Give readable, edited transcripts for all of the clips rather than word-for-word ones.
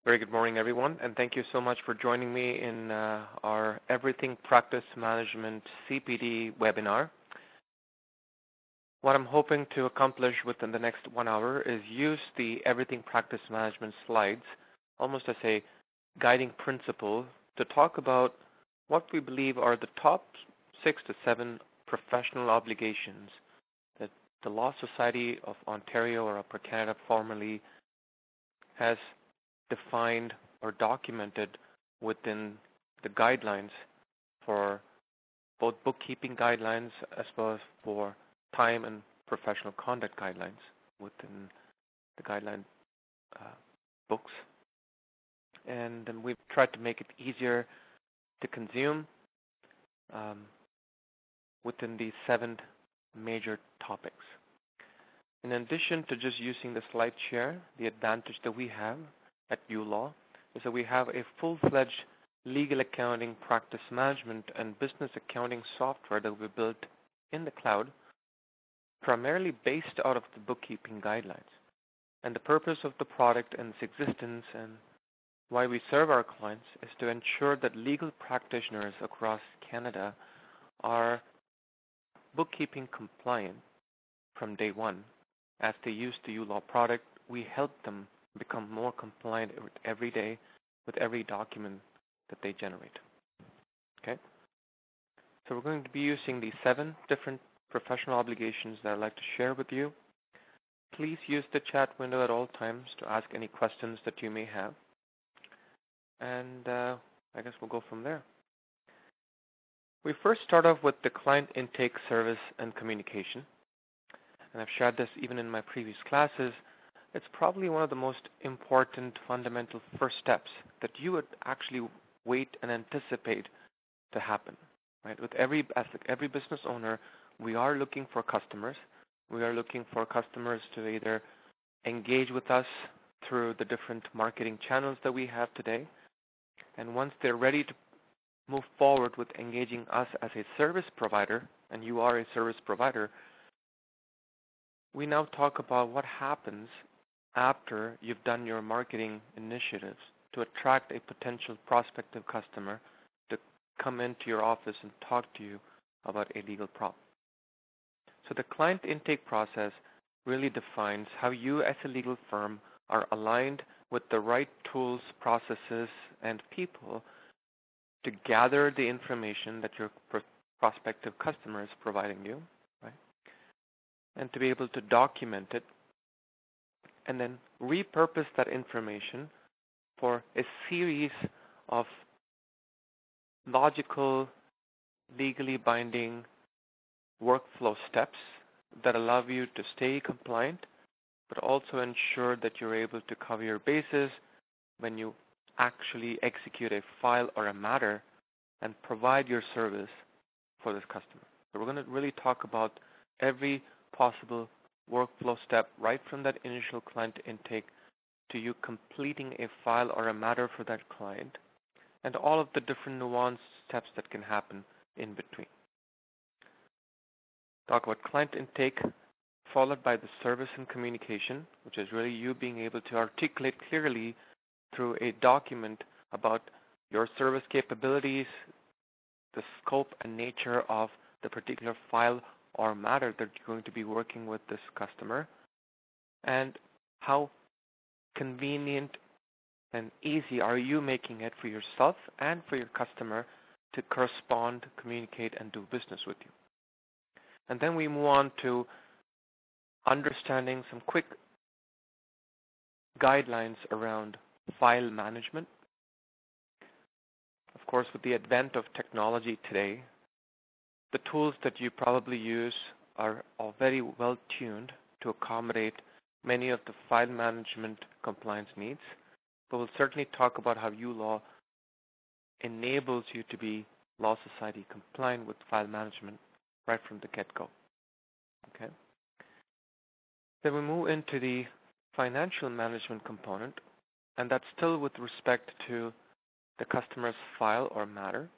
Very good morning, everyone, and thank you so much for joining me in our Everything Practice Management CPD webinar. What I'm hoping to accomplish within the next 1 hour is use the Everything Practice Management slides almost as a guiding principle to talk about what we believe are the top 6 to 7 professional obligations that the Law Society of Ontario, or Upper Canada formerly, has defined or documented within the guidelines for both bookkeeping guidelines as well as for time and professional conduct guidelines within the guideline books. And then we've tried to make it easier to consume within these 7 major topics. In addition to just using the slide share, the advantage that we have at ULaw is that we have a full-fledged legal accounting practice management and business accounting software that we built in the cloud, primarily based out of the bookkeeping guidelines. And the purpose of the product and its existence and why we serve our clients is to ensure that legal practitioners across Canada are bookkeeping compliant from day one. As they use the ULaw product, we help them become more compliant every day with every document that they generate. Okay? So we're going to be using these 7 different professional obligations that I'd like to share with you. Please use the chat window at all times to ask any questions that you may have. And I guess we'll go from there. We first start off with the client intake, service, and communication. And I've shared this even in my previous classes. It's probably one of the most important fundamental first steps that you would actually wait and anticipate to happen. Right? As every business owner, we are looking for customers. We are looking for customers to either engage with us through the different marketing channels that we have today. And once they're ready to move forward with engaging us as a service provider, and you are a service provider, we now talk about what happens after you've done your marketing initiatives to attract a potential prospective customer to come into your office and talk to you about a legal problem. So the client intake process really defines how you as a legal firm are aligned with the right tools, processes, and people to gather the information that your prospective customer is providing you, right? And to be able to document it and then repurpose that information for a series of logical, legally binding workflow steps that allow you to stay compliant, but also ensure that you're able to cover your bases when you actually execute a file or a matter and provide your service for this customer. So we're going to really talk about every possible workflow step right from that initial client intake to you completing a file or a matter for that client and all of the different nuanced steps that can happen in between. Talk about client intake followed by the service and communication, which is really you being able to articulate clearly through a document about your service capabilities, the scope and nature of the particular file or matter that you're going to be working with this customer, and how convenient and easy are you making it for yourself and for your customer to correspond, communicate, and do business with you. And then we move on to understanding some quick guidelines around file management. Of course, with the advent of technology today, the tools that you probably use are all very well tuned to accommodate many of the file management compliance needs, but we'll certainly talk about how ULaw enables you to be Law Society compliant with file management right from the get-go. Okay. Then we move into the financial management component, and that's still with respect to the customer's file or matter.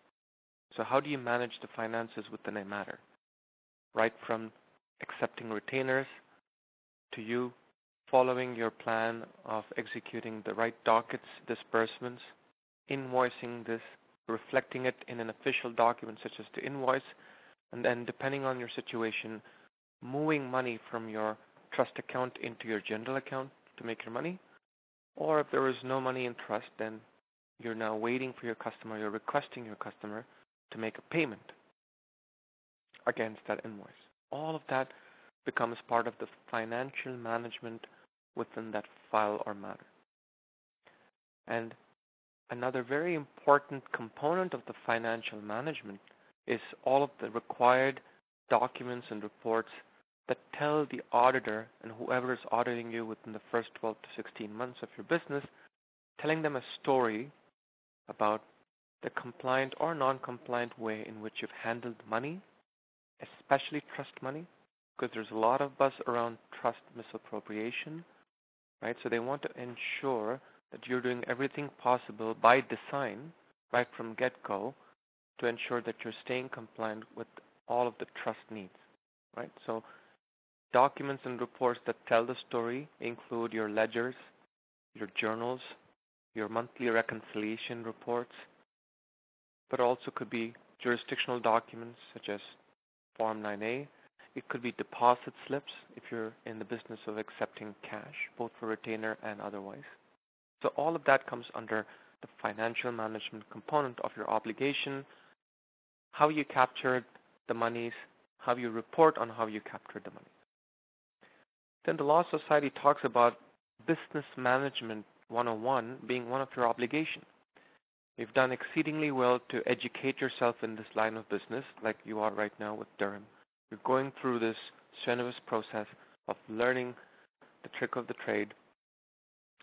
So how do you manage the finances within a matter? Right from accepting retainers to you following your plan of executing the right dockets, disbursements, invoicing this, reflecting it in an official document such as the invoice, and then depending on your situation, moving money from your trust account into your general account to make your money. Or if there is no money in trust, then you're now waiting for your customer, you're requesting your customer to make a payment against that invoice. All of that becomes part of the financial management within that file or matter. And another very important component of the financial management is all of the required documents and reports that tell the auditor and whoever is auditing you within the first 12 to 16 months of your business, telling them a story about the compliant or non-compliant way in which you've handled money, especially trust money, because there's a lot of buzz around trust misappropriation, right? So they want to ensure that you're doing everything possible by design, right from get-go, to ensure that you're staying compliant with all of the trust needs, right? So documents and reports that tell the story include your ledgers, your journals, your monthly reconciliation reports, but also could be jurisdictional documents such as Form 9A. It could be deposit slips if you're in the business of accepting cash, both for retainer and otherwise. So all of that comes under the financial management component of your obligation, how you captured the monies, how you report on how you captured the money. Then the Law Society talks about Business Management 101 being one of your obligations. You've done exceedingly well to educate yourself in this line of business, like you are right now with Durham. You're going through this strenuous process of learning the trick of the trade.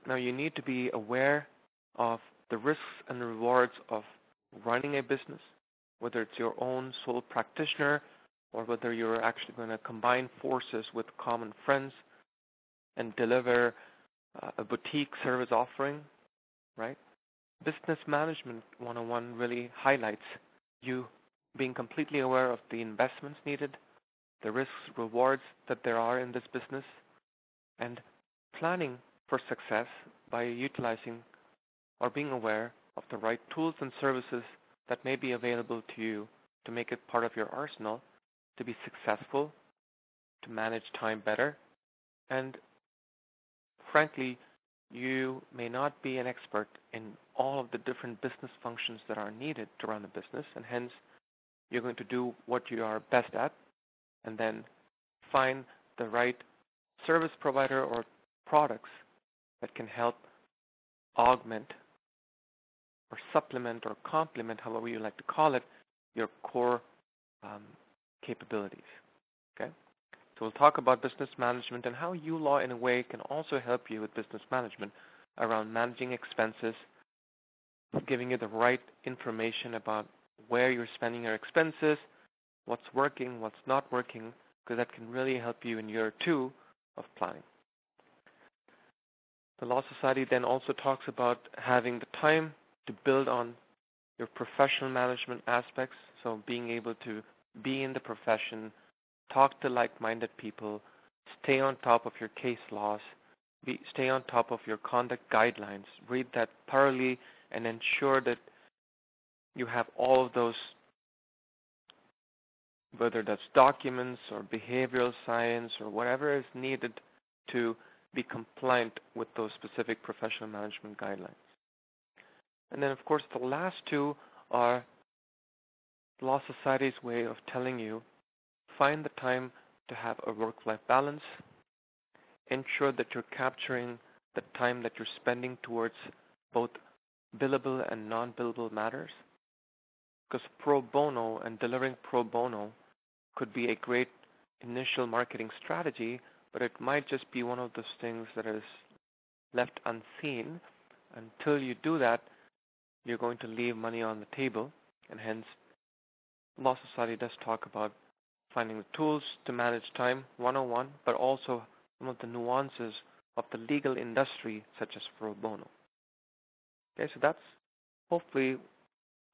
Now you need to be aware of the risks and rewards of running a business, whether it's your own sole practitioner or whether you're actually going to combine forces with common friends and deliver a boutique service offering, right? Business Management 101 really highlights you being completely aware of the investments needed, the risks, rewards that there are in this business, and planning for success by utilizing or being aware of the right tools and services that may be available to you to make it part of your arsenal to be successful, to manage time better, and frankly, you may not be an expert in all of the different business functions that are needed to run a business, and hence you're going to do what you are best at and then find the right service provider or products that can help augment or supplement or complement, however you like to call it, your core capabilities. Okay? So we'll talk about business management and how ULaw in a way can also help you with business management around managing expenses, giving you the right information about where you're spending your expenses, what's working, what's not working, because that can really help you in year 2 of planning. The Law Society then also talks about having the time to build on your professional management aspects, so being able to be in the profession, talk to like-minded people, stay on top of your case laws, stay on top of your conduct guidelines, read that thoroughly, and ensure that you have all of those, whether that's documents or behavioral science or whatever is needed to be compliant with those specific professional management guidelines. And then, of course, the last two are the Law Society's way of telling you, find the time to have a work-life balance, ensure that you're capturing the time that you're spending towards both billable and non-billable matters, because pro bono and delivering pro bono could be a great initial marketing strategy, but it might just be one of those things that is left unseen. Until you do that, you're going to leave money on the table, and hence Law Society does talk about finding the tools to manage time 101, but also some of the nuances of the legal industry, such as pro bono. Okay, so that's hopefully,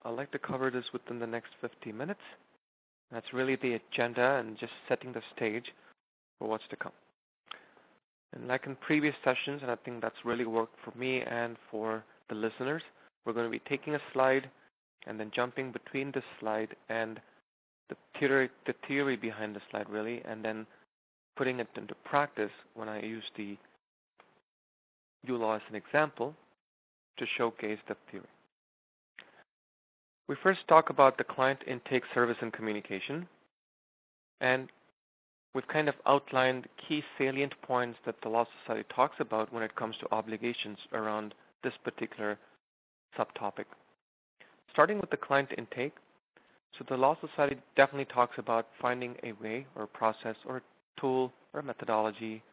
I'd like to cover this within the next 50 minutes. That's really the agenda and just setting the stage for what's to come. And like in previous sessions, and I think that's really worked for me and for the listeners, we're going to be taking a slide and then jumping between the slide and the theory behind the slide really, and then putting it into practice when I use the ULaw as an example to showcase the theory. We first talk about the client intake, service, and communication, and we've kind of outlined key salient points that the Law Society talks about when it comes to obligations around this particular subtopic. Starting with the client intake, so the Law Society definitely talks about finding a way or a process or a tool or a methodology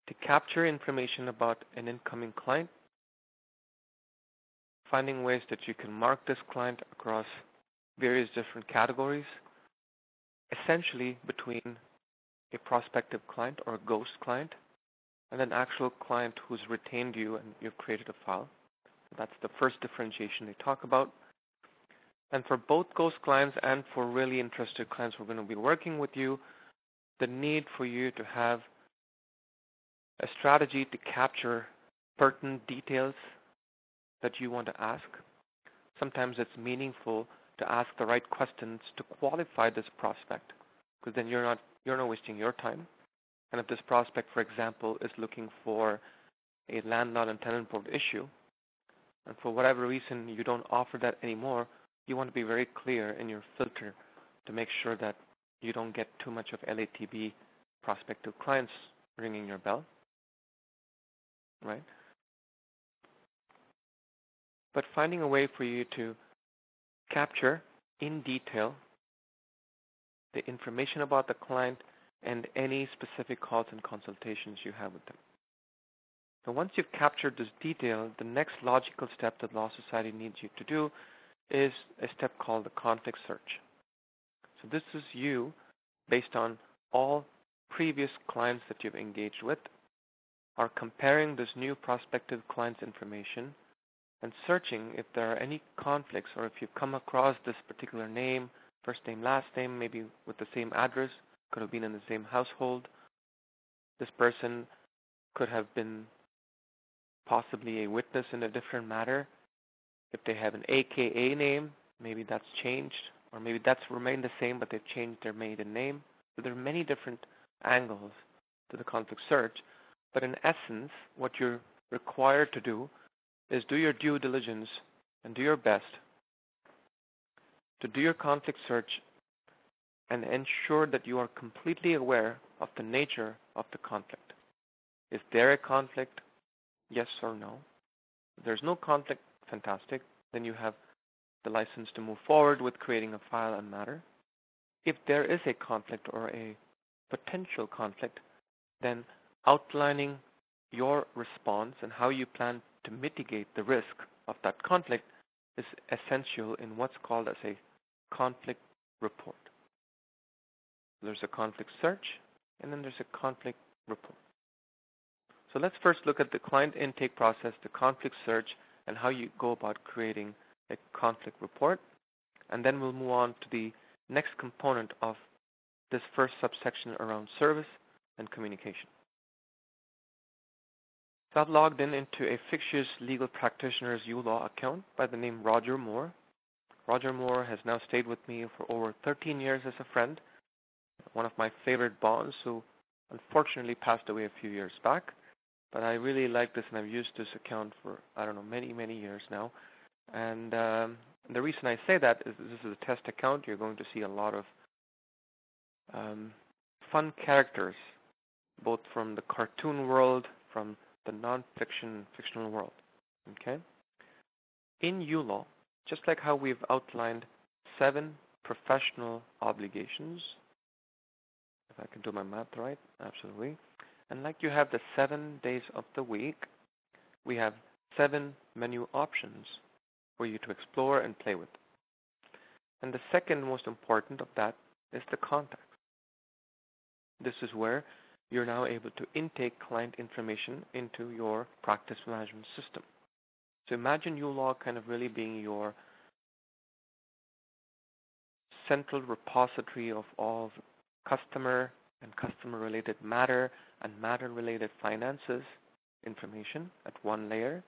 to capture information about an incoming client, finding ways that you can mark this client across various different categories, essentially between a prospective client or a ghost client and an actual client who's retained you and you've created a file. So that's the first differentiation they talk about. And for both ghost clients and for really interested clients who are going to be working with you, the need for you to have a strategy to capture pertinent details that you want to ask. Sometimes it's meaningful to ask the right questions to qualify this prospect, because then you're not wasting your time. And if this prospect, for example, is looking for a landlord and tenant board issue, and for whatever reason you don't offer that anymore, you want to be very clear in your filter to make sure that you don't get too much of LATB prospective clients ringing your bell, right? But finding a way for you to capture in detail the information about the client and any specific calls and consultations you have with them. So once you've captured this detail, the next logical step that Law Society needs you to do is a step called the conflict search. So this is you, based on all previous clients that you've engaged with, are comparing this new prospective client's information and searching if there are any conflicts, or if you've come across this particular name, first name, last name, maybe with the same address, could have been in the same household. This person could have been possibly a witness in a different matter. If they have an AKA name, maybe that's changed, or maybe that's remained the same, but they've changed their maiden name. So there are many different angles to the conflict search. But in essence, what you're required to do is do your due diligence and do your best to do your conflict search and ensure that you are completely aware of the nature of the conflict. Is there a conflict? Yes or no? If there's no conflict, fantastic. Then you have the license to move forward with creating a file and matter. If there is a conflict or a potential conflict, then outlining your response and how you plan to mitigate the risk of that conflict is essential in what's called as a conflict report. There's a conflict search, and then there's a conflict report. So let's first look at the client intake process, the conflict search, and how you go about creating a conflict report. And then we'll move on to the next component of this first subsection around service and communication. So I've logged into a fictitious legal practitioner's ULaw account by the name Roger Moore. Roger Moore has now stayed with me for over 13 years as a friend, one of my favorite bonds, who unfortunately passed away a few years back. But I really like this, and I've used this account for, many, many years now. And the reason I say that is this is a test account. You're going to see a lot of fun characters, both from the cartoon world, from the fictional world. Okay? In ULaw, just like how we've outlined 7 professional obligations, if I can do my math right, absolutely. And like you have the 7 days of the week, we have 7 menu options for you to explore and play with. And the second most important of that is the context. This is where you're now able to intake client information into your practice management system. So imagine ULaw kind of really being your central repository of all customer and customer-related matter and matter-related finances information at one layer.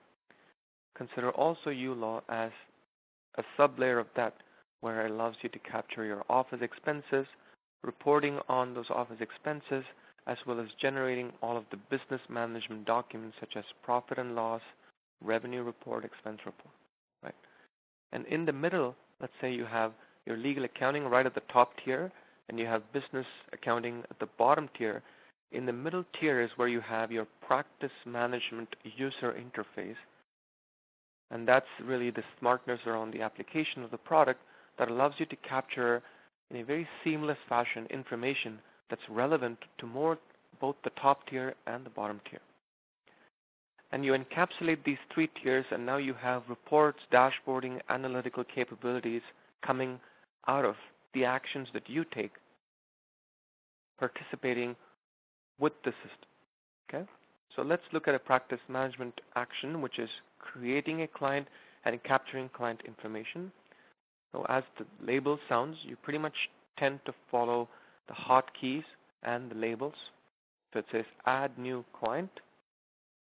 Consider also ULaw as a sub-layer of that, where it allows you to capture your office expenses, reporting on those office expenses, as well as generating all of the business management documents such as profit and loss, revenue report, expense report, right? And in the middle, let's say you have your legal accounting right at the top tier, and you have business accounting at the bottom tier. In the middle tier is where you have your practice management user interface, and that's really the smartness around the application of the product that allows you to capture in a very seamless fashion information that's relevant to both the top tier and the bottom tier. And you encapsulate these three tiers, and now you have reports, dashboarding, analytical capabilities coming out of the actions that you take participating with the system. Okay? So let's look at a practice management action, which is creating a client and capturing client information. So as the label sounds, you pretty much tend to follow the hotkeys and the labels. So it says add new client.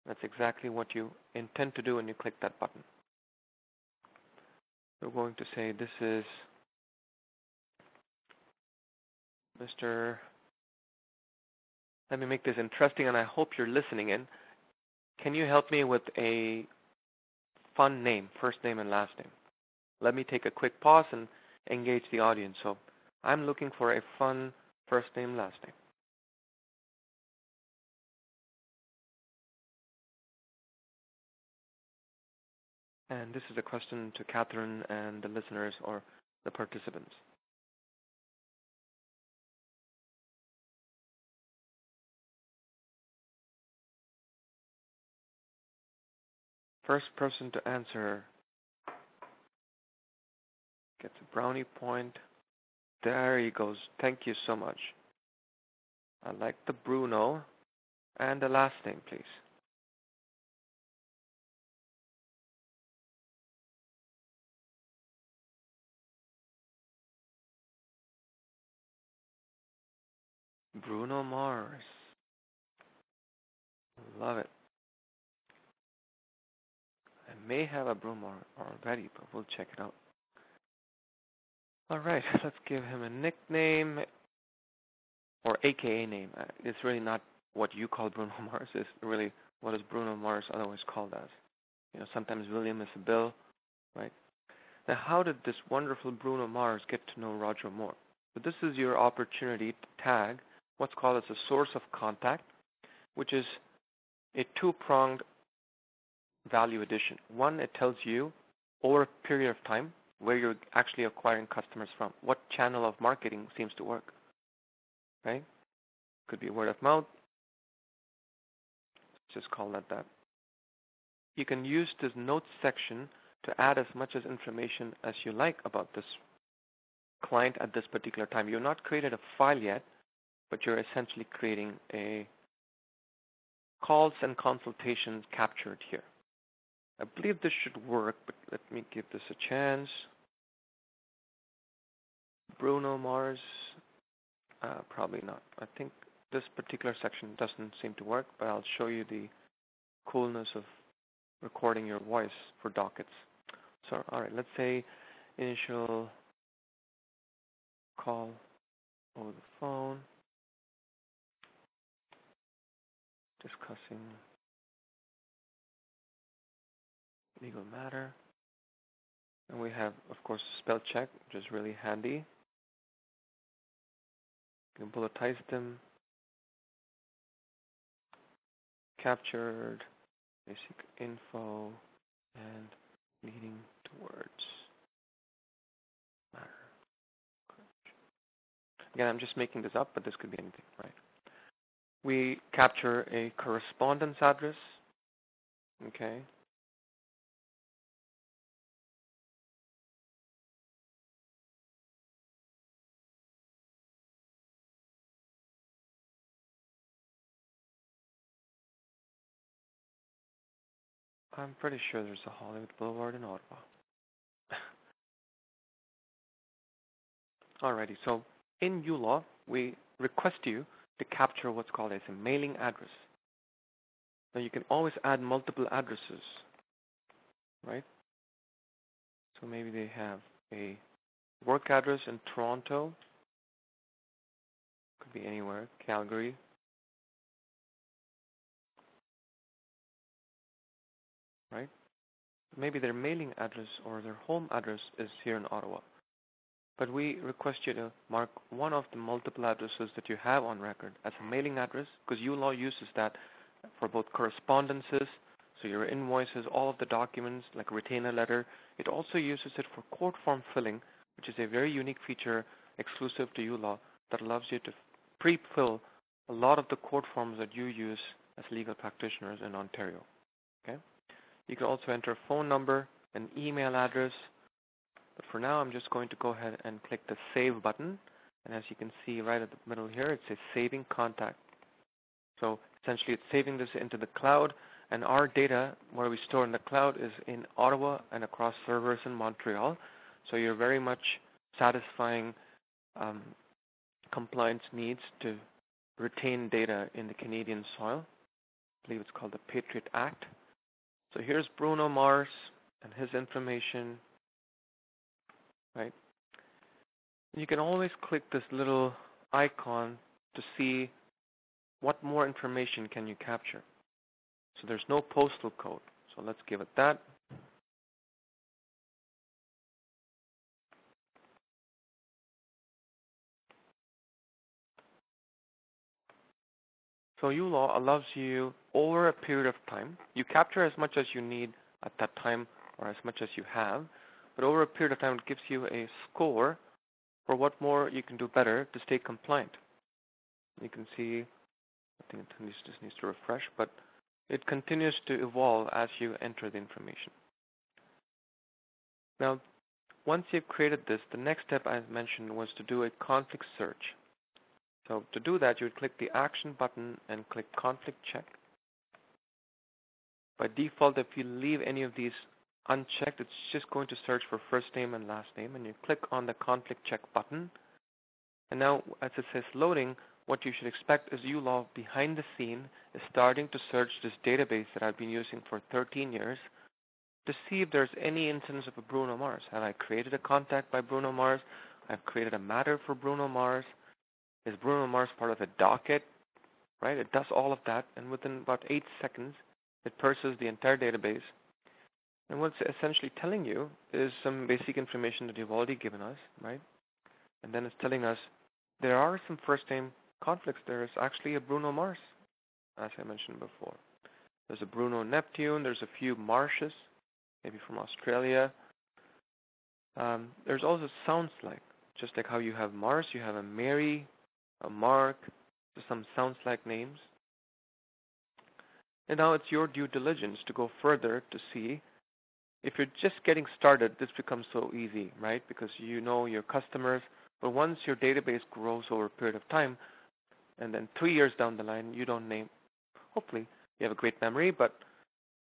That's exactly what you intend to do when you click that button. We're going to say this is Mr. Let me make this interesting, and I hope you're listening in. Can you help me with a fun name, first name and last name? Let me take a quick pause and engage the audience. So I'm looking for a fun first name, last name. And this is a question to Catherine and the listeners or the participants. First person to answer gets a brownie point. There he goes. Thank you so much. I like the Bruno. And the last name, please. Bruno Mars. Love it. I may have a Bruno already, but we'll check it out. All right, let's give him a nickname or AKA name. It's really not what you call Bruno Mars. It's really what is Bruno Mars otherwise called as. You know, sometimes William is a Bill, right? Now, how did this wonderful Bruno Mars get to know Roger Moore? So this is your opportunity to tag what's called as a source of contact, which is a two-pronged value addition. One, it tells you over a period of time where you're actually acquiring customers from, what channel of marketing seems to work, right? Could be word of mouth. Just call that. You can use this notes section to add as much as information as you like about this client at this particular time. You've not created a file yet, but you're essentially creating a calls and consultations captured here. I believe this should work, but let me give this a chance. Bruno Mars, probably not. I think this particular section doesn't seem to work, but I'll show you the coolness of recording your voice for dockets. So, all right, let's say initial call over the phone, discussing legal matter. And we have, of course, spell check, which is really handy. You can bulletize them. Captured, basic info, and leading towards matter. Again, I'm just making this up, but this could be anything, right? We capture a correspondence address, okay? I'm pretty sure there's a Hollywood Boulevard in Ottawa. Alrighty, so in ULaw, we request you to capture what's called as a mailing address. Now you can always add multiple addresses, right? So maybe they have a work address in Toronto, could be anywhere, Calgary, right? Maybe their mailing address or their home address is here in Ottawa. But we request you to mark one of the multiple addresses that you have on record as a mailing address, because ULaw uses that for both correspondences, so your invoices, all of the documents, like a retainer letter. It also uses it for court form filling, which is a very unique feature exclusive to ULaw that allows you to pre-fill a lot of the court forms that you use as legal practitioners in Ontario. Okay? You can also enter a phone number, an email address, but for now I'm just going to go ahead and click the Save button, and as you can see right at the middle here, it says Saving Contact. So essentially it's saving this into the cloud, and our data where we store in the cloud is in Ottawa and across servers in Montreal. So you're very much satisfying compliance needs to retain data in the Canadian soil. I believe it's called the Patriot Act. So here's Bruno Mars and his information, right? You can always click this little icon to see what more information can you capture. So there's no postal code. So let's give it that. So ULaw allows you, over a period of time, you capture as much as you need at that time or as much as you have, but over a period of time it gives you a score for what more you can do better to stay compliant. You can see, I think it just needs to refresh, but it continues to evolve as you enter the information. Now, once you've created this, the next step I mentioned was to do a conflict search. So to do that, you would click the Action button and click Conflict Check. By default, if you leave any of these unchecked, it's just going to search for first name and last name, and you click on the Conflict Check button. And now, as it says loading, what you should expect is ULaw behind the scene is starting to search this database that I've been using for 13 years to see if there's any instance of a Bruno Mars. Have I created a contact by Bruno Mars? I've created a matter for Bruno Mars. Is Bruno Mars part of a docket? Right? It does all of that, and within about 8 seconds, it parses the entire database. And what it's essentially telling you is some basic information that you've already given us, right? And then it's telling us there are some first-name conflicts. There is actually a Bruno Mars, as I mentioned before. There's a Bruno Neptune. There's a few Marshes, maybe from Australia. There's also sounds like, just like how you have Mars, you have a Mary, a Mark, some sounds like names. And now it's your due diligence to go further to see if you're just getting started, this becomes so easy, right? Because you know your customers. But once your database grows over a period of time, and then 3 years down the line, you don't name, hopefully you have a great memory, but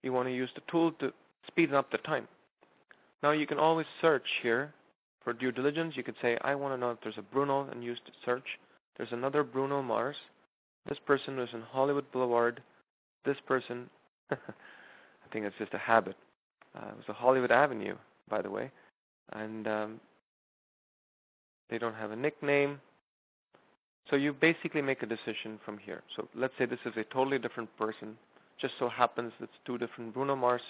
you want to use the tool to speed up the time. Now you can always search here for due diligence. You could say, I want to know if there's a Bruno, and use the search. There's another Bruno Mars. This person was in Hollywood Boulevard. This person, I think it's just a habit. It was a Hollywood Avenue, by the way. And they don't have a nickname. So you basically make a decision from here. So let's say this is a totally different person. Just so happens it's 2 different Bruno Mars.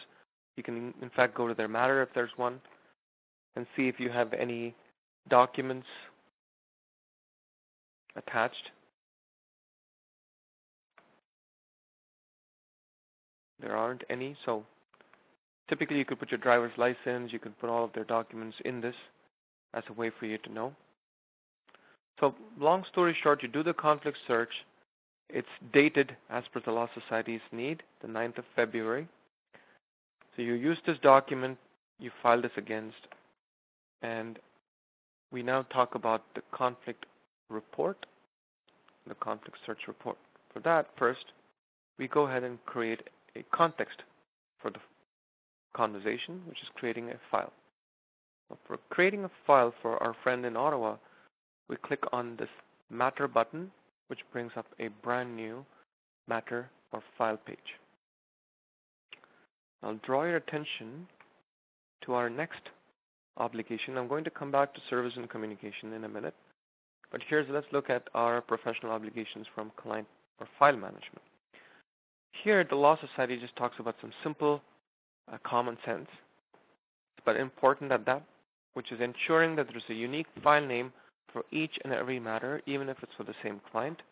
You can, in fact, go to their matter if there's one and see if you have any documents attached. There aren't any, so typically you could put your driver's license, you could put all of their documents in this as a way for you to know. So long story short, you do the conflict search. It's dated as per the Law Society's need, the 9th of February. So you use this document, you file this against, and we now talk about the conflict report, the conflict search report. For that, first, we go ahead and create a context for the conversation, which is creating a file. So for creating a file for our friend in Ottawa, we click on this matter button which brings up a brand new matter or file page. I'll draw your attention to our next obligation. I'm going to come back to service and communication in a minute, but let's look at our professional obligations from client or file management. Here, the Law Society just talks about some simple common sense, but important at that, which is ensuring that there's a unique file name for each and every matter, even if it's for the same client.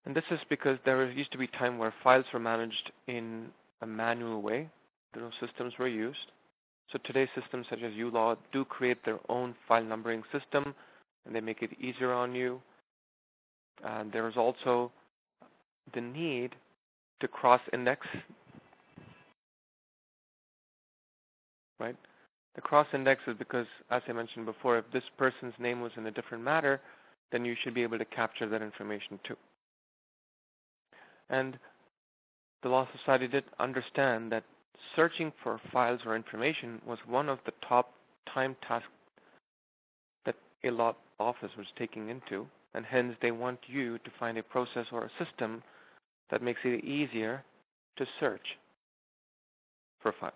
And this is because there used to be a time where files were managed in a manual way. No systems were used. So today's systems such as ULaw do create their own file numbering system, and they make it easier on you. And there is also the need to cross-index, right? The cross-index is because, as I mentioned before, if this person's name was in a different matter, then you should be able to capture that information too. And the Law Society did understand that searching for files or information was one of the top time tasks that a law office was taking into, and hence they want you to find a process or a system that makes it easier to search for files.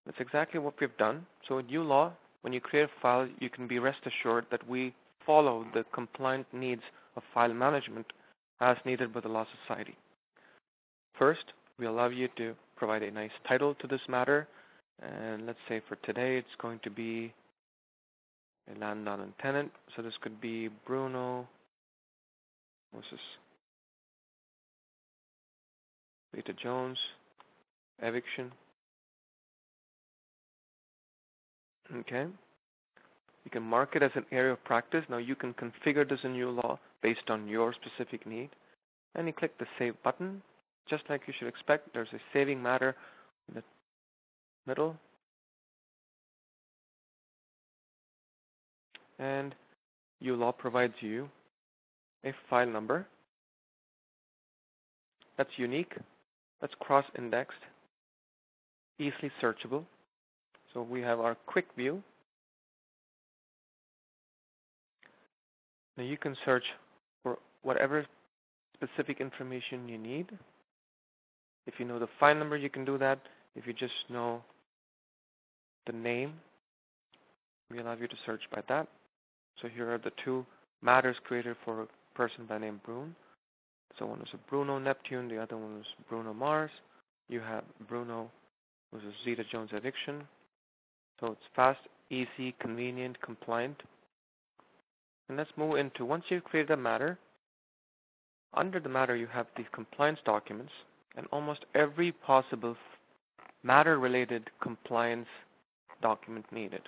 That's exactly what we've done. So in ULaw, when you create a file, you can be rest assured that we follow the compliant needs of file management as needed by the Law Society. First, we allow you to provide a nice title to this matter, and let's say for today it's going to be a landlord and tenant. So this could be Bruno versus Rita Jones eviction. Okay. You can mark it as an area of practice. Now you can configure this in ULaw based on your specific need, and you click the Save button. Just like you should expect, there's a saving matter in the middle, and ULaw provides you a file number that's unique, that's cross-indexed, easily searchable. So we have our quick view. Now you can search for whatever specific information you need. If you know the file number, you can do that. If you just know the name, we allow you to search by that. So here are the two matters created for a person by name Brune. So one is a Bruno Neptune, the other one is Bruno Mars. You have Bruno versus Zeta Jones eviction. So it's fast, easy, convenient, compliant. And let's move into, once you've created a matter, under the matter you have these compliance documents and almost every possible matter-related compliance document needed.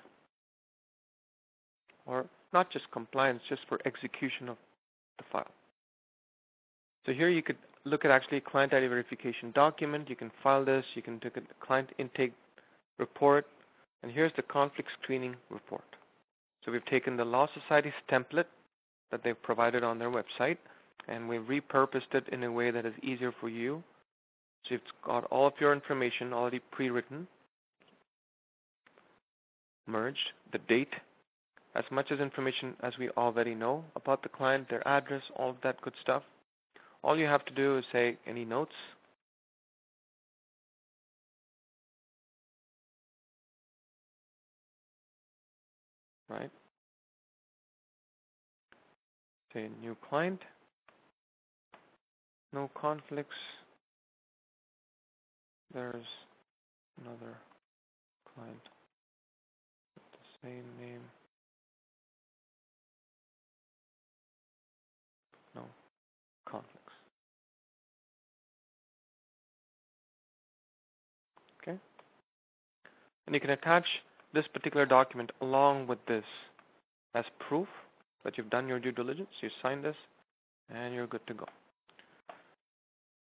Or not just compliance, just for execution of the file. So here you could look at actually a client ID verification document. You can file this. You can take a client intake report. And here's the conflict screening report. So we've taken the Law Society's template that they've provided on their website, and we've repurposed it in a way that is easier for you. So it's got all of your information already pre-written, merged, the date, as much as information as we already know about the client, their address, all of that good stuff. All you have to do is say any notes. Right? Say new client, no conflicts. There's another client with the same name. No conflicts. Okay? And you can attach this particular document along with this as proof that you've done your due diligence. You sign this, and you're good to go.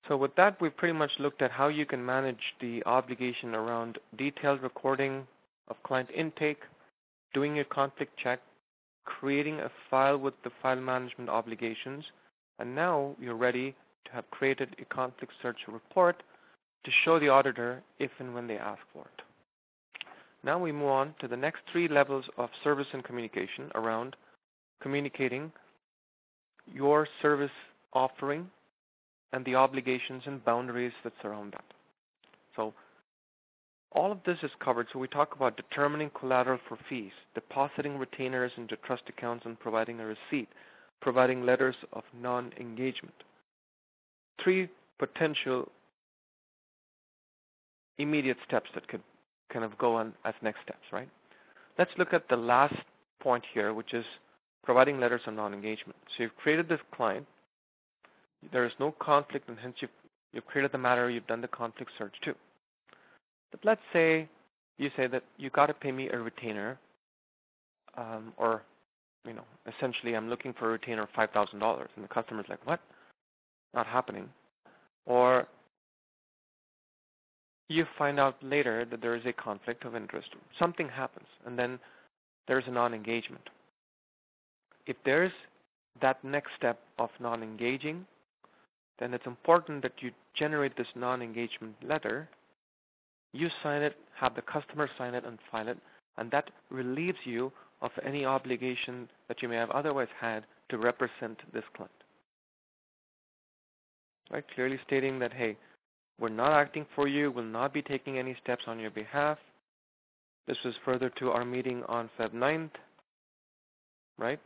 So with that, we've pretty much looked at how you can manage the obligation around detailed recording of client intake, doing your conflict check, creating a file with the file management obligations, and now you're ready to have created a conflict search report to show the auditor if and when they ask for it. Now we move on to the next three levels of service and communication around communicating your service offering and the obligations and boundaries that surround that. So all of this is covered. So we talk about determining collateral for fees, depositing retainers into trust accounts and providing a receipt, providing letters of non-engagement. 3 potential immediate steps that could kind of go on as next steps, right? Let's look at the last point here, which is providing letters of non-engagement. So you've created this client. There is no conflict, and hence you've created the matter. You've done the conflict search too. But let's say you say that you got to pay me a retainer, or essentially I'm looking for a retainer of $5,000, and the customer's like, what? Not happening. Or you find out later that there is a conflict of interest. Something happens, and then there's a non-engagement. If there's that next step of non-engaging, then it's important that you generate this non-engagement letter, you sign it, have the customer sign it and file it, and that relieves you of any obligation that you may have otherwise had to represent this client. Right? Clearly stating that, hey, we're not acting for you, will not be taking any steps on your behalf. This was further to our meeting on Feb 9th, right?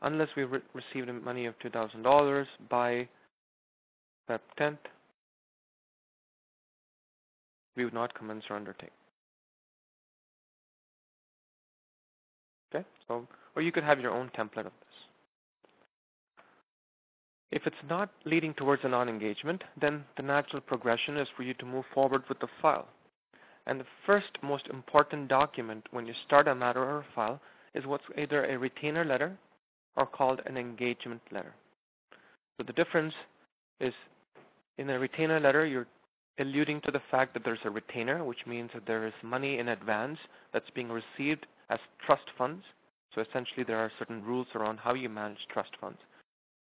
Unless we received money of $2,000 by Feb 10th, we would not commence or undertake. Okay, so, or you could have your own template of this. If it's not leading towards a non-engagement, then the natural progression is for you to move forward with the file. And the first most important document when you start a matter or a file is what's either a retainer letter or called an engagement letter. So the difference is in a retainer letter, you're alluding to the fact that there's a retainer, which means that there is money in advance that's being received as trust funds. So essentially there are certain rules around how you manage trust funds,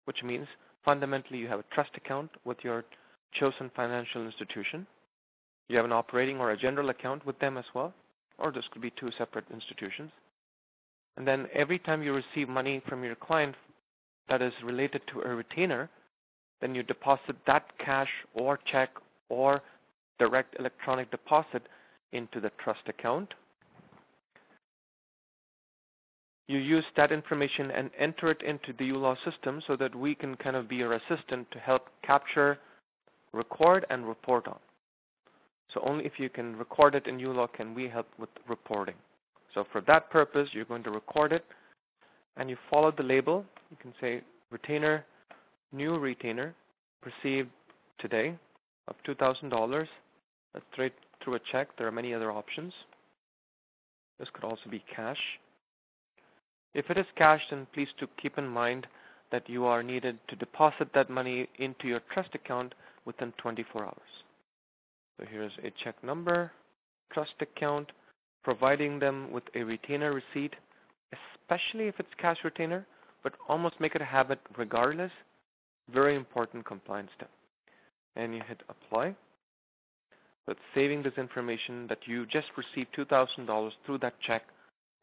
which means fundamentally you have a trust account with your chosen financial institution. You have an operating or a general account with them as well, or this could be 2 separate institutions. And then every time you receive money from your client that is related to a retainer, then you deposit that cash or check or direct electronic deposit into the trust account. You use that information and enter it into the ULaw system so that we can kind of be your assistant to help capture, record, and report on. So only if you can record it in ULaw can we help with reporting. So for that purpose, you're going to record it, and you follow the label. You can say retainer, new retainer, received today of $2,000. That's straight through a check. There are many other options. This could also be cash. If it is cash, then please do keep in mind that you are needed to deposit that money into your trust account within 24 hours. So here's a check number, trust account, providing them with a retainer receipt, especially if it's cash retainer, but almost make it a habit regardless. Very important compliance step. And you hit apply. But saving this information that you just received $2,000 through that check,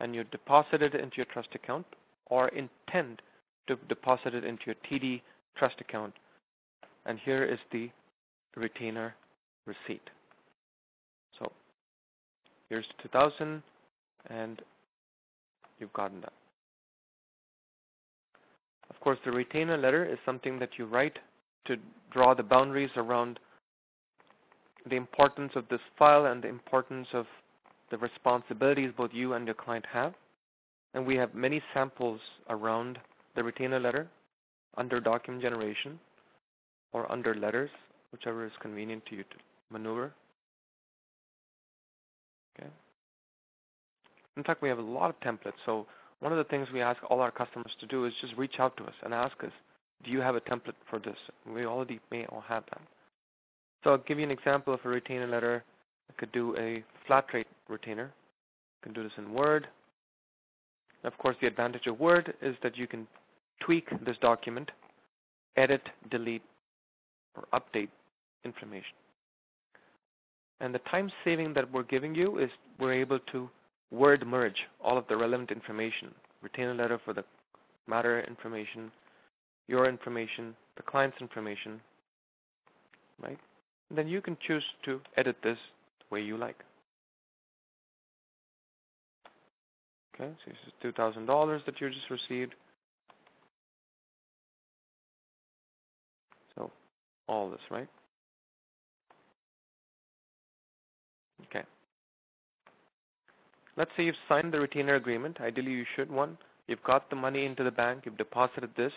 and you deposit it into your trust account or intend to deposit it into your TD trust account. And here is the retainer receipt. So here's the $2,000 and you've gotten that. Of course, the retainer letter is something that you write to draw the boundaries around the importance of this file and the importance of the responsibilities both you and your client have. And we have many samples around the retainer letter under document generation or under letters, whichever is convenient to you to maneuver. Okay. In fact, we have a lot of templates. So one of the things we ask all our customers to do is just reach out to us and ask us, do you have a template for this? We already may all have that. So I'll give you an example of a retainer letter. I could do a flat rate retainer. I can do this in Word. Of course, the advantage of Word is that you can tweak this document, edit, delete, or update information. And the time saving that we're giving you is we're able to word merge all of the relevant information. Retainer letter for the matter information, your information, the client's information, right? And then you can choose to edit this the way you like. Okay, so this is $2,000 that you just received. So all this, right? Okay. Let's say you've signed the retainer agreement. Ideally, you should one. You've got the money into the bank. You've deposited this.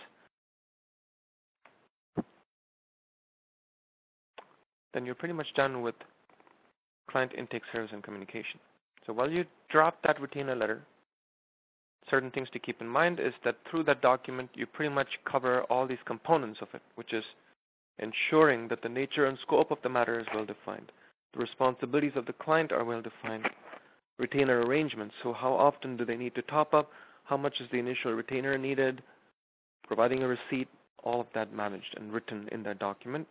Then you're pretty much done with client intake, service, and communication. So while you drop that retainer letter, certain things to keep in mind is that through that document, you pretty much cover all these components of it, which is ensuring that the nature and scope of the matter is well defined. The responsibilities of the client are well defined. Retainer arrangements, so how often do they need to top up? How much is the initial retainer needed? Providing a receipt, all of that managed and written in that document.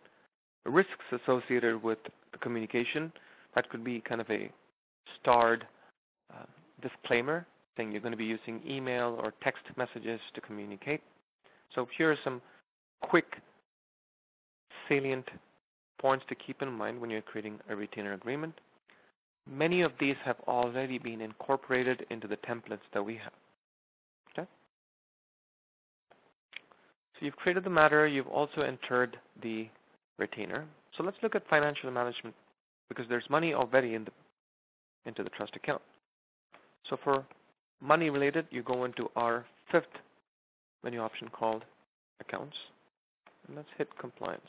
The risks associated with the communication, that could be kind of a starred disclaimer saying you're going to be using email or text messages to communicate. So here are some quick, salient points to keep in mind when you're creating a retainer agreement. Many of these have already been incorporated into the templates that we have. Okay? So you've created the matter, you've also entered the retainer. So let's look at financial management because there's money already into the trust account. So for money related, you go into our fifth menu option called Accounts. And let's hit Compliance.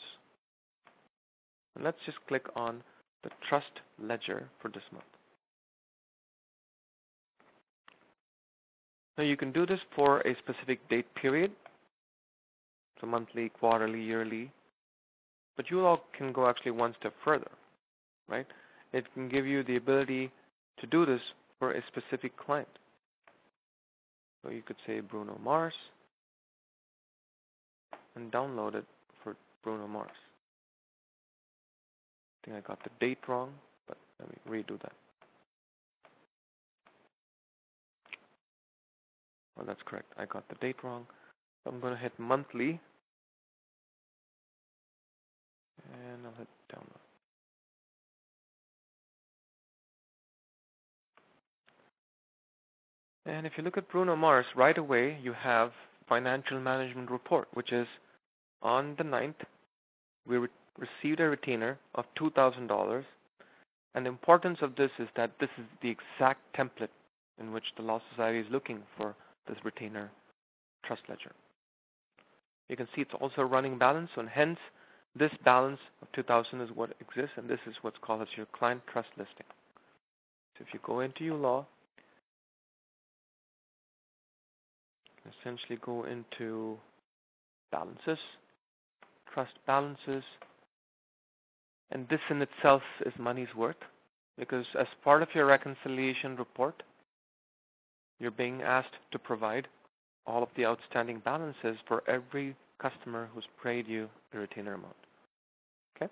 And let's just click on the trust ledger for this month. Now you can do this for a specific date period, so monthly, quarterly, yearly, but you all can go actually one step further, right? It can give you the ability to do this for a specific client. So you could say Bruno Mars and download it for Bruno Mars. I think I got the date wrong, but let me redo that. Well, that's correct. I got the date wrong. So I'm going to hit monthly, and I'll hit download. And if you look at Bruno Mars, right away you have financial management report, which is on the 9th, we received a retainer of $2,000. And the importance of this is that this is the exact template in which the Law Society is looking for this retainer trust ledger. You can see it's also a running balance, and hence this balance of 2,000 is what exists, and this is what's called as your client trust listing. So if you go into your law, essentially go into balances, trust balances, and this in itself is money's worth because as part of your reconciliation report, you're being asked to provide all of the outstanding balances for every customer who's paid you the retainer amount. Okay?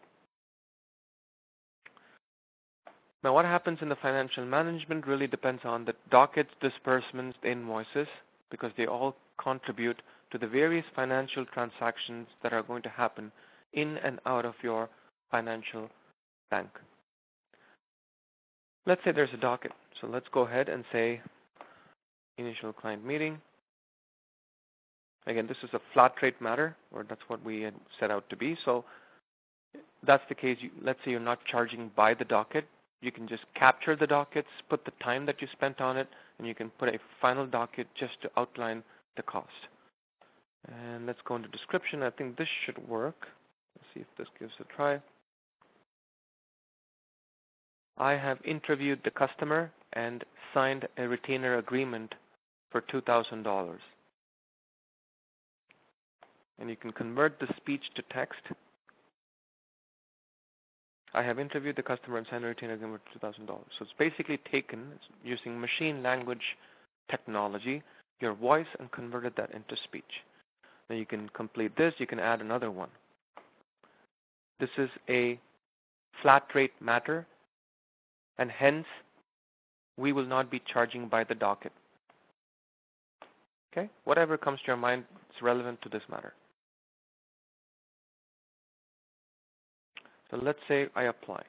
Now what happens in the financial management really depends on the dockets, disbursements, the invoices, because they all contribute to the various financial transactions that are going to happen in and out of your financial bank. Let's say there's a docket. So let's go ahead and say initial client meeting. Again, this is a flat rate matter, or that's what we had set out to be. So that's the case. Let's say you're not charging by the docket. You can just capture the dockets, put the time that you spent on it, and you can put a final docket just to outline the cost. And let's go into description. I think this should work. Let's see if this gives a try. I have interviewed the customer and signed a retainer agreement for $2,000. And you can convert the speech to text. I have interviewed the customer and signed a retainer agreement for $2,000. So it's basically taken, using machine language technology, your voice, and converted that into speech. Now you can complete this, you can add another one. This is a flat rate matter, and hence we will not be charging by the docket. Okay? Whatever comes to your mind is relevant to this matter. So let's say I apply.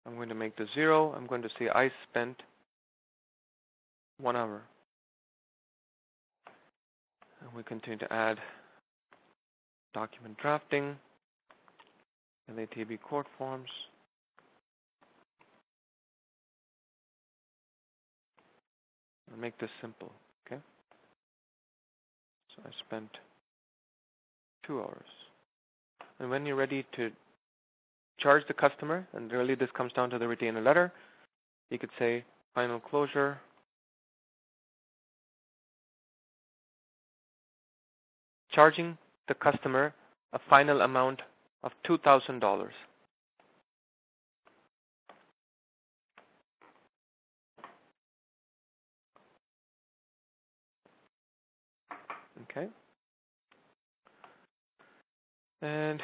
I'm going to make this 0. I'm going to say I spent 1 hour. And we continue to add document drafting, LATB court forms. I'll make this simple, okay? So I spent 2 hours. And when you're ready to charge the customer, and really this comes down to the retainer letter, you could say final closure, charging the customer a final amount of $2,000. Okay? And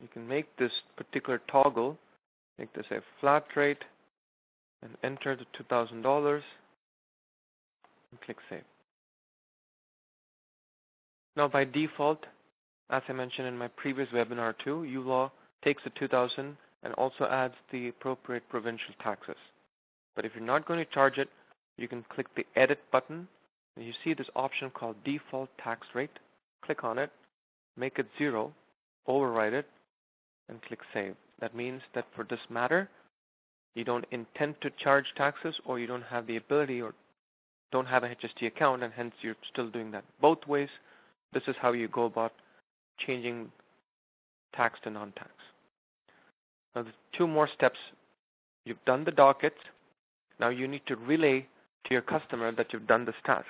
you can make this particular toggle, make this a flat rate, and enter the $2,000, and click Save. Now by default, as I mentioned in my previous webinar too, ULaw takes the $2,000 and also adds the appropriate provincial taxes. But if you're not going to charge it, you can click the Edit button, and you see this option called Default Tax Rate. Click on it, make it 0, override it, and click Save. That means that for this matter, you don't intend to charge taxes, or you don't have the ability or don't have a HST account, and hence you're still doing that. Both ways, this is how you go about changing tax to non-tax. Now, the 2 more steps. You've done the docket. Now you need to relay to your customer that you've done this task.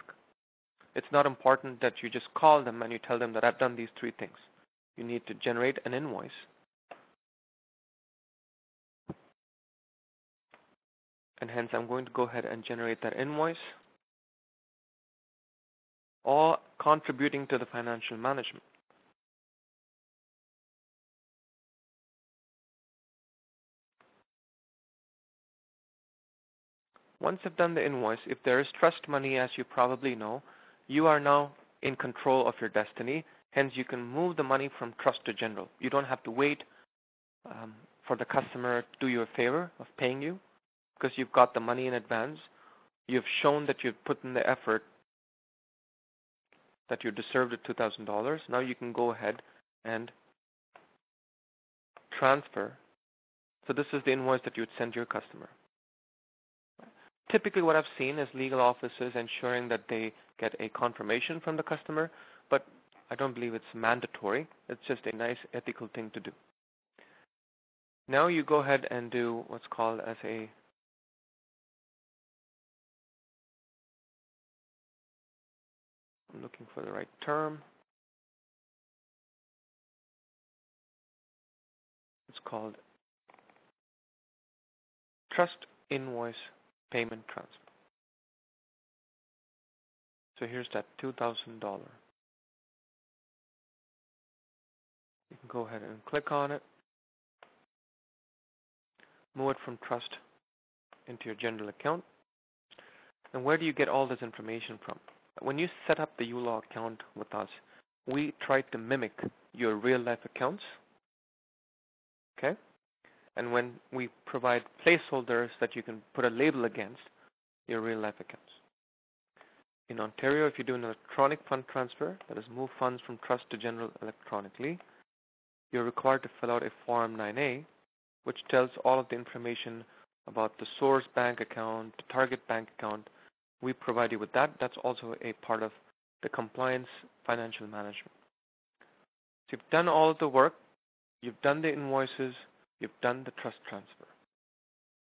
It's not important that you just call them and you tell them that I've done these 3 things. You need to generate an invoice. And hence I'm going to go ahead and generate that invoice, all contributing to the financial management. Once I've done the invoice, if there is trust money, as you probably know, you are now in control of your destiny. Hence, you can move the money from trust to general. You don't have to wait for the customer to do you a favor of paying you, because you've got the money in advance. You've shown that you've put in the effort, that you deserve the $2,000. Now you can go ahead and transfer. So this is the invoice that you would send your customer. Typically what I've seen is legal offices ensuring that they get a confirmation from the customer, but I don't believe it's mandatory. It's just a nice ethical thing to do. Now you go ahead and do what's called as a I'm looking for the right term. It's called Trust Invoice Payment Transfer. So here's that $2,000. You can go ahead and click on it, move it from trust into your general account. And where do you get all this information from? When you set up the ULaw account with us, we try to mimic your real-life accounts, okay? And when we provide placeholders that you can put a label against your real-life accounts. In Ontario, if you do an electronic fund transfer, that is move funds from trust to general electronically, you're required to fill out a Form 9A, which tells all of the information about the source bank account, the target bank account. We provide you with that. That's also a part of the compliance financial management. So you've done all of the work, you've done the invoices, you've done the trust transfer.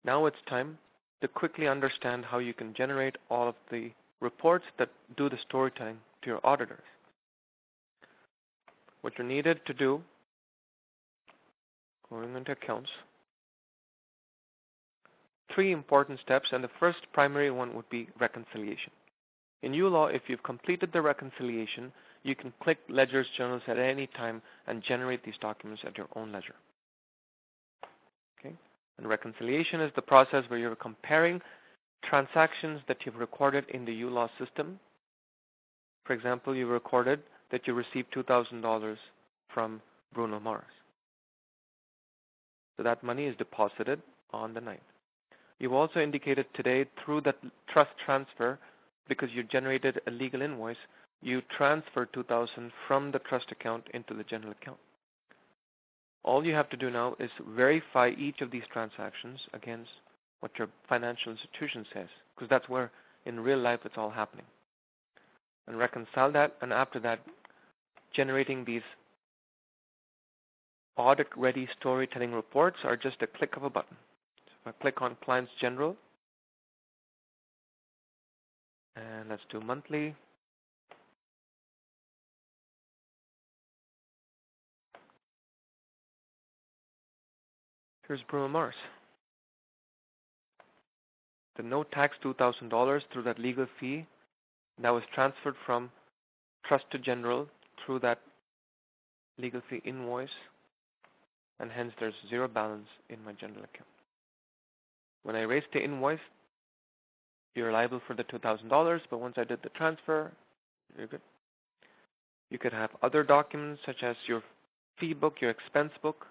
Now it's time to quickly understand how you can generate all of the reports that do the storytelling to your auditors. What you're needed to do, going into accounts, 3 important steps, and the first primary one would be reconciliation. In ULaw, if you've completed the reconciliation, you can click Ledgers Journals at any time and generate these documents at your own leisure. Okay? And reconciliation is the process where you're comparing transactions that you've recorded in the ULaw system For example, you recorded that you received $2,000 from Bruno Mars. So that money is deposited on the 9th. You've also indicated today through that trust transfer, because you generated a legal invoice, you transferred $2,000 from the trust account into the general account. All you have to do now is verify each of these transactions against what your financial institution says, because that's where in real life it's all happening. And reconcile that, and after that, generating these audit-ready storytelling reports are just a click of a button. So if I click on Clients General, and let's do monthly. Here's Bruno Mars. The no tax $2,000 through that legal fee that was transferred from trust to general through that legal fee invoice, and hence there's zero balance in my general account. When I raised the invoice, you're liable for the $2,000, but once I did the transfer, you're good. You could have other documents such as your fee book, your expense book.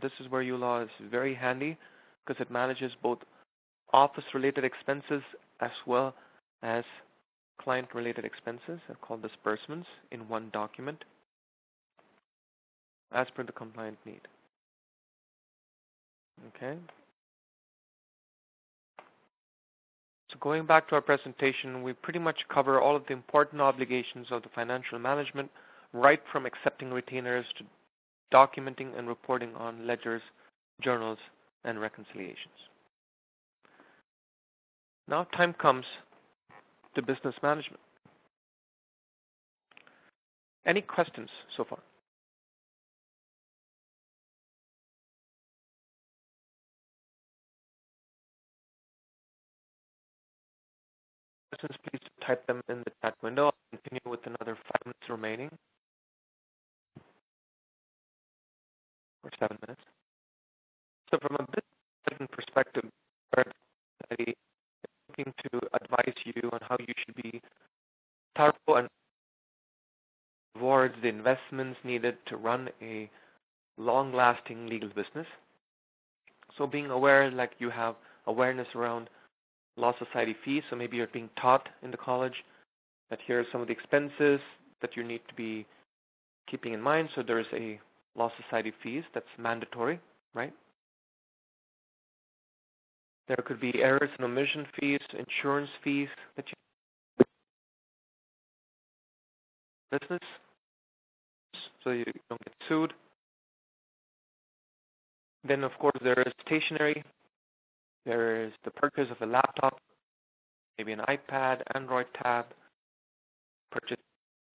This is where ULaw is very handy because it manages both office-related expenses as well as client-related expenses, are called disbursements, in one document as per the compliant need. Okay. So going back to our presentation, we pretty much cover all of the important obligations of the financial management, right from accepting retainers to documenting and reporting on ledgers, journals, and reconciliations. Now time comes to business management. Any questions so far? Questions, please type them in the chat window. I'll continue with another 5 minutes remaining, or 7 minutes. So from a business management perspective, I'm looking to advise you on how you should be thorough and towards the investments needed to run a long-lasting legal business. So being aware, like you have awareness around Law Society fees, so maybe you're being taught in the college that here are some of the expenses that you need to be keeping in mind. So there's a Law Society fees that's mandatory, right? There could be errors and omission fees, insurance fees that you business, so you don't get sued. Then, of course, there is stationery. There is the purchase of a laptop, maybe an iPad, Android tab, purchase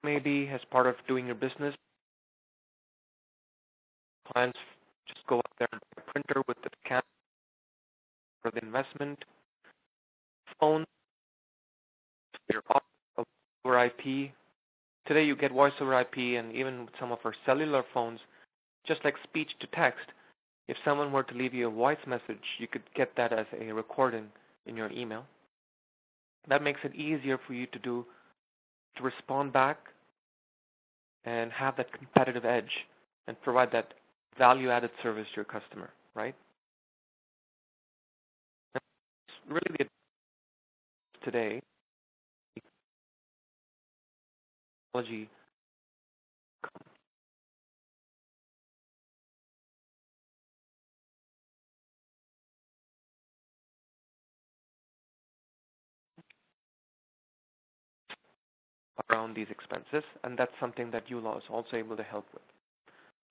maybe as part of doing your business. Clients just go up there and buy a printer with the scan for the investment. Phone, your over IP. Today you get voice over IP, and even with some of our cellular phones, just like speech to text, if someone were to leave you a voice message, you could get that as a recording in your email. That makes it easier for you to respond back and have that competitive edge and provide that value-added service to your customer, right? That's really the today. Technology around these expenses, and that's something that ULaw is also able to help with.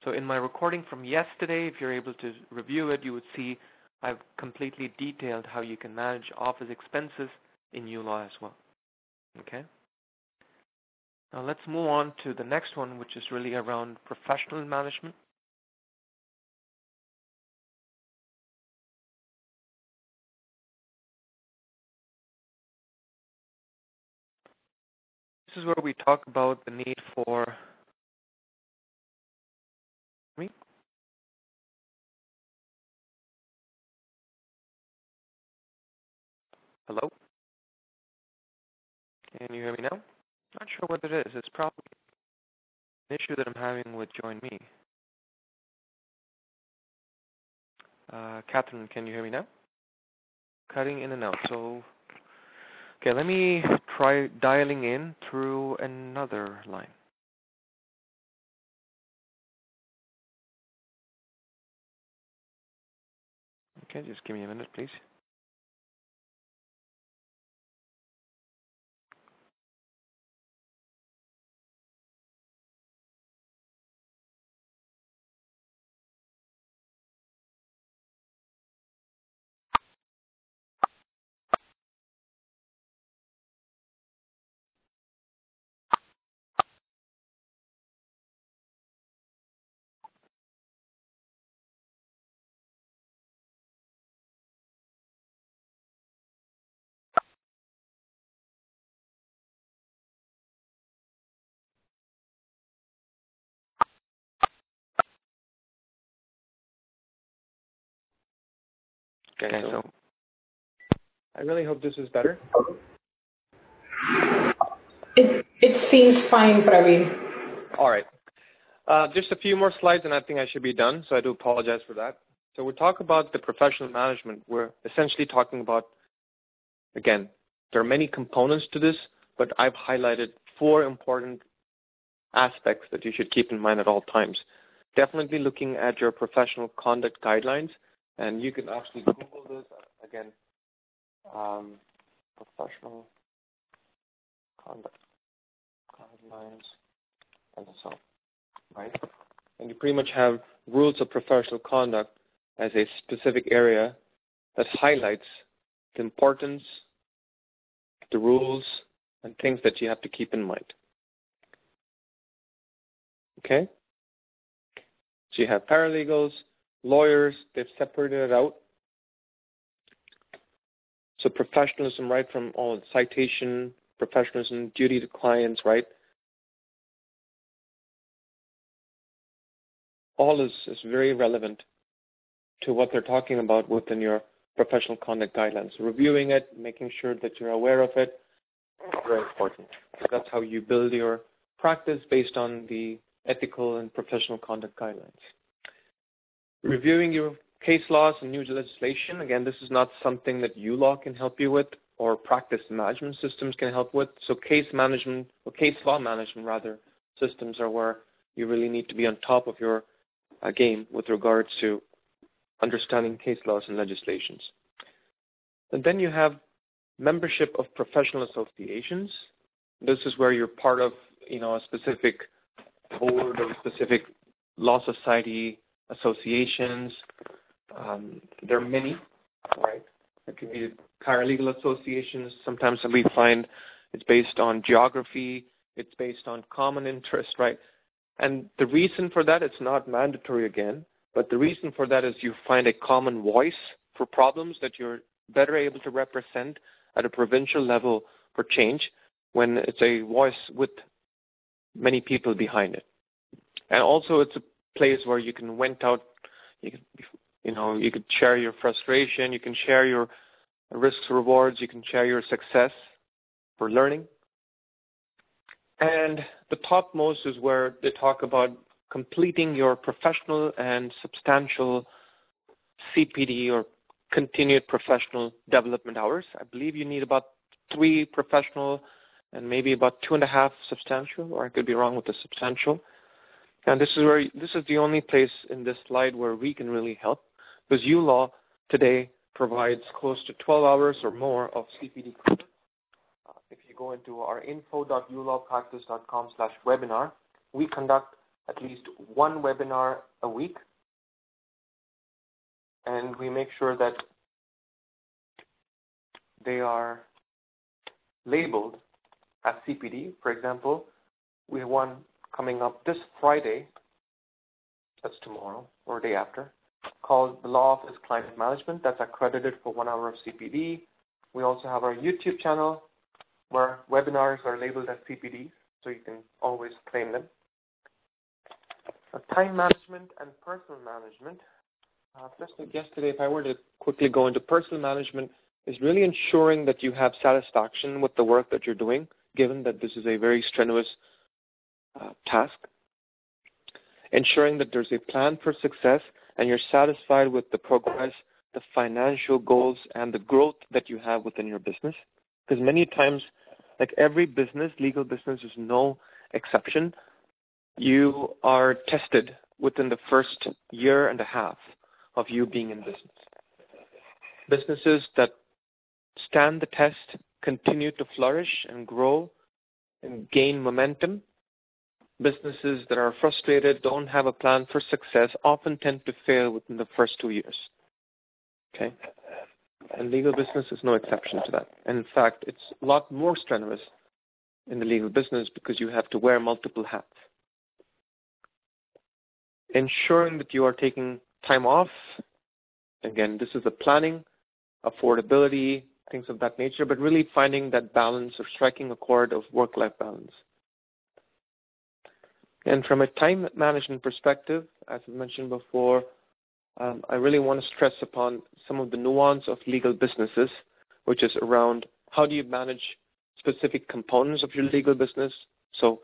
So in my recording from yesterday, if you're able to review it, you would see I've completely detailed how you can manage office expenses in ULaw as well. Okay? Now let's move on to the next one, which is really around professional management. This is where we talk about the need for me. Hello? Can you hear me now? Not sure what it is. It's probably an issue that I'm having with Join Me. Catherine, can you hear me now? Cutting in and out. So, okay, let me try dialing in through another line. Okay, just give me a minute, please. Okay, so I really hope this is better. It seems fine, Praveen. All right. Just a few more slides and I think I should be done, so I do apologize for that. So we talk about the professional management. We're essentially talking about, again, there are many components to this, but I've highlighted 4 important aspects that you should keep in mind at all times. Definitely looking at your professional conduct guidelines, and you can actually Google this again, professional conduct guidelines and so on, right? And you pretty much have rules of professional conduct as a specific area that highlights the importance, the rules, and things that you have to keep in mind. Okay? So you have paralegals, lawyers, they've separated it out. So professionalism, right, from all citation, professionalism, duty to clients, right? All is very relevant to what they're talking about within your professional conduct guidelines. Reviewing it, making sure that you're aware of it, very important. So that's how you build your practice based on the ethical and professional conduct guidelines. Reviewing your case laws and new legislation. Again, this is not something that ULaw can help you with or practice management systems can help with. So case management, or case law management rather, systems are where you really need to be on top of your game with regards to understanding case laws and legislations. And then you have membership of professional associations. This is where you're part of, a specific board or specific law society associations. There are many, right? It could be paralegal associations. Sometimes we find it's based on geography. It's based on common interest, right? And the reason for that, it's not mandatory again, but the reason for that is you find a common voice for problems that you're better able to represent at a provincial level for change when it's a voice with many people behind it. And also it's a place where you can vent out, you could share your frustration, you can share your risks, rewards, you can share your success for learning. And the topmost is where they talk about completing your professional and substantial CPD or continued professional development hours. I believe you need about 3 professional and maybe about 2.5 substantial, or I could be wrong with the substantial. And this is the only place in this slide where we can really help, because ULaw today provides close to 12 hours or more of CPD courses. If you go into our info.ulawpractice.com/webinar, we conduct at least 1 webinar a week, and we make sure that they are labeled as CPD. For example, we have one coming up this Friday, that's tomorrow or day after, called the Law Office Client Management. That's accredited for 1 hour of CPD. We also have our YouTube channel where webinars are labeled as CPDs, so you can always claim them. Time management and personal management. Just like yesterday, if I were to quickly go into personal management, is really ensuring that you have satisfaction with the work that you're doing. given that this is a very strenuous task. Ensuring that there's a plan for success and you're satisfied with the progress, the financial goals, and the growth that you have within your business. Because many times, like every business, legal business is no exception. You are tested within the first year and a half of you being in business. Businesses that stand the test continue to flourish and grow and gain momentum. Businesses that are frustrated, don't have a plan for success, often tend to fail within the first 2 years. Okay? And legal business is no exception to that. And in fact, it's a lot more strenuous in the legal business because you have to wear multiple hats. Ensuring that you are taking time off. Again, this is the planning, affordability, things of that nature, but really finding that balance or striking a chord of work-life balance. And from a time management perspective, as I mentioned before, I really want to stress upon some of the nuance of legal businesses, which is around how do you manage specific components of your legal business. So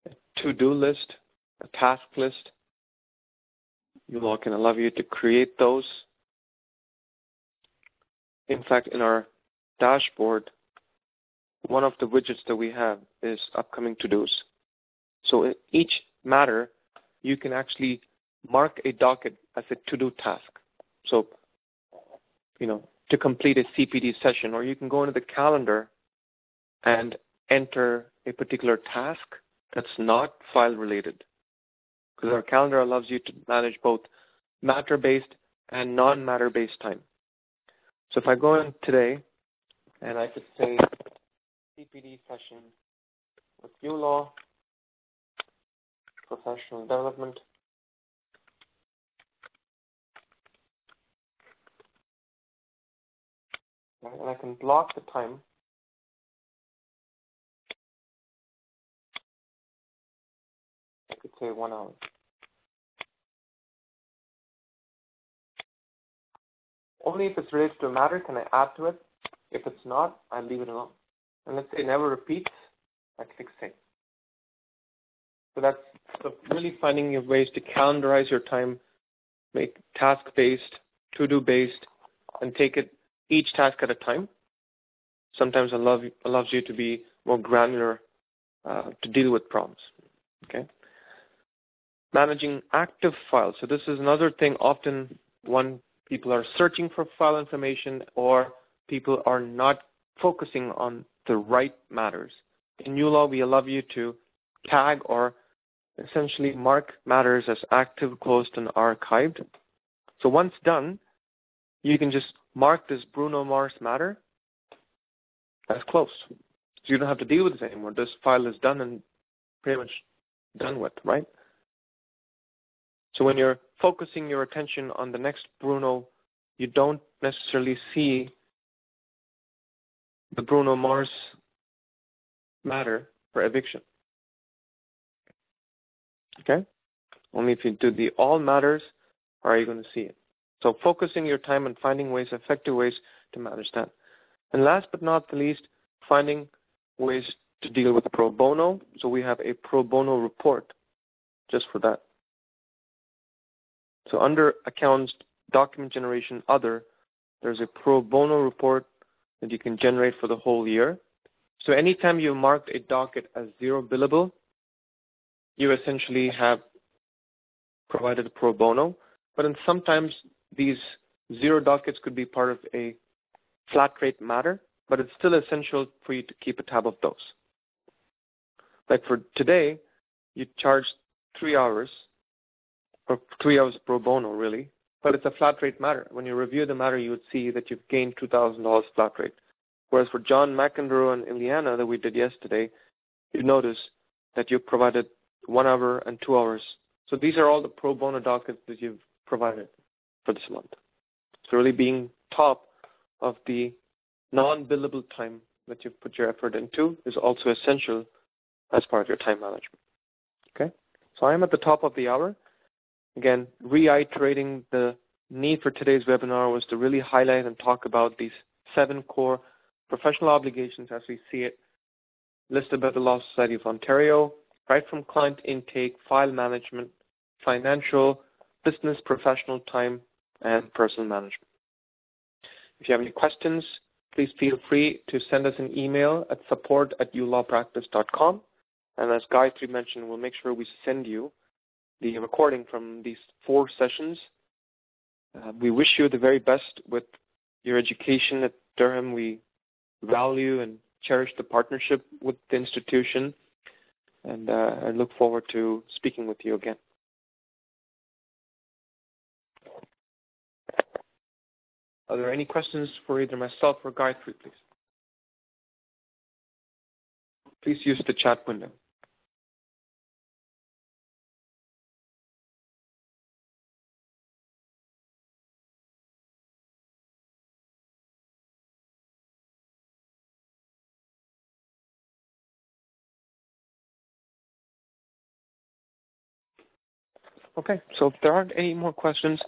a to-do list, a task list. ULaw can allow you to create those. In fact, in our dashboard, one of the widgets that we have is upcoming to-dos. So in each matter, you can actually mark a docket as a to-do task. So, to complete a CPD session, or you can go into the calendar and enter a particular task that's not file related. Because our calendar allows you to manage both matter-based and non-matter-based time. So if I go in today, and I could say CPD session with ULaw, professional development, and I can block the time. I could say 1 hour. Only if it's related to a matter can I add to it. If it's not, I leave it alone. And let's say never repeats, I click save. So that's really finding your ways to calendarize your time, make task-based, to-do-based, and take it each task at a time. Sometimes allows you to be more granular to deal with problems. Okay. Managing active files. So this is another thing. Often, people are searching for file information, or people are not focusing on the right matters. In ULaw, we allow you to tag or essentially mark matters as active, closed, and archived. So once done, you can just mark this Bruno Mars matter as closed. So you don't have to deal with this anymore. This file is done and pretty much done with, right? So when you're focusing your attention on the next Bruno, you don't necessarily see the Bruno Mars matter for eviction. Okay? Only if you do the all matters are you going to see it. So focusing your time and finding ways, effective ways to manage that. And last but not the least, finding ways to deal with pro bono. So we have a pro bono report just for that. So under accounts, document generation, other, there's a pro bono report that you can generate for the whole year. So anytime you marked a docket as zero billable, you essentially have provided a pro bono. But then sometimes these zero dockets could be part of a flat rate matter, but it's still essential for you to keep a tab of those. Like for today, you charged 3 hours, or 3 hours pro bono really, but it's a flat rate matter. When you review the matter, you would see that you've gained $2,000 flat rate. Whereas for John McEnroe and Ileana that we did yesterday, you notice that you provided 1 hour and 2 hours. So these are all the pro bono dockets that you've provided for this month. So really being top of the non-billable time that you've put your effort into is also essential as part of your time management. Okay? So I am at the top of the hour. Again, reiterating the need for today's webinar was to really highlight and talk about these 7 core professional obligations as we see it listed by the Law Society of Ontario, right from client intake, file management, financial, business, professional time, and personal management. If you have any questions, please feel free to send us an email at support@ulawpractice.com. And as Gayatri mentioned, we'll make sure we send you the recording from these 4 sessions. We wish you the very best with your education at Durham. We value and cherish the partnership with the institution, and I look forward to speaking with you again. Are there any questions for either myself or Gayatri, please? Please use the chat window. Okay, so if there aren't any more questions,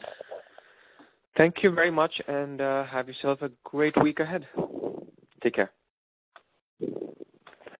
thank you very much, and have yourself a great week ahead. Take care.